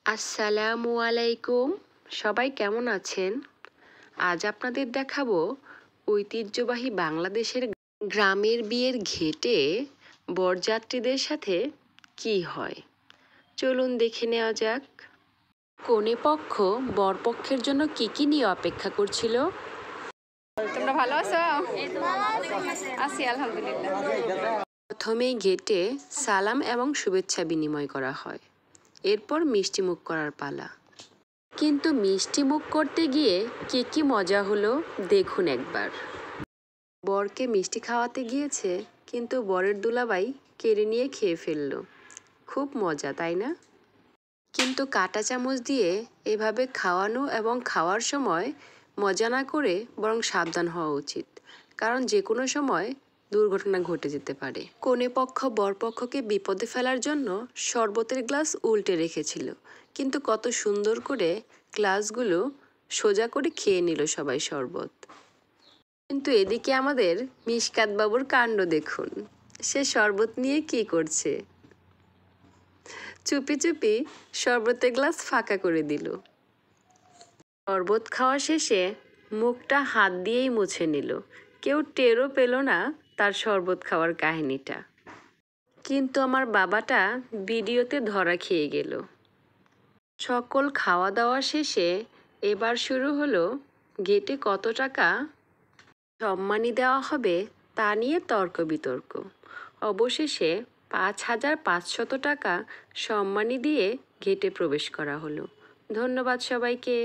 আসসালামু আলাইকুম। সবাই কেমন আছেন? আজ আপনাদের দেখাবো ঐতিহ্যবাহী বাংলাদেশের গ্রামের বিয়ের ঘেটে বরযাত্রীদের সাথে কি হয়। চলুন দেখে নেওয়া যাক। কনে পক্ষ বরপক্ষের জন্য কি কি নিয়ে অপেক্ষা করছিল? তোমরা ভালো আছো? আছি আলহামদুলিল্লাহ। প্রথমেই ঘেটে সালাম এবং শুভেচ্ছা বিনিময় করা হয়। এরপর মিষ্টিমুখ করার পালা। কিন্তু মিষ্টিমুখ করতে গিয়ে কি কি মজা হলো দেখুন একবার। বরকে মিষ্টি খাওয়াতে গিয়েছে, কিন্তু বরের দুলাভাই কেড়ে নিয়ে খেয়ে ফেললো। খুব মজা, তাই না? কিন্তু কাঁটা চামচ দিয়ে এভাবে খাওয়ানো এবং খাওয়ার সময় মজা না করে বরং সাবধান হওয়া উচিত, কারণ যে কোনো সময় দুর্ঘটনা ঘটে যেতে পারে। কনে পক্ষ বরপক্ষকে বিপদে ফেলার জন্য শরবতের গ্লাস উল্টে রেখেছিল, কিন্তু কত সুন্দর করে গ্লাসগুলো সোজা করে খেয়ে নিল সবাই শরবত। কিন্তু এদিকে আমাদের মিশকাত বাবুর কাণ্ড দেখুন। সে শরবত নিয়ে কি করছে? চুপি চুপি শরবতের গ্লাস ফাঁকা করে দিল। শরবত খাওয়া শেষে মুখটা হাত দিয়েই মুছে নিল। কেউ টেরও পেল না তার শরবত খাওয়ার কাহিনীটা। কিন্তু আমার বাবাটা ভিডিওতে ধরা খেয়ে গেল। সকল খাওয়া দাওয়া শেষে এবার শুরু হলো গেটে কত টাকা সম্মানী দেওয়া হবে তা নিয়ে তর্ক বিতর্ক। অবশেষে ৫,৫০০ টাকা সম্মানী দিয়ে গেটে প্রবেশ করা হলো। ধন্যবাদ সবাইকে।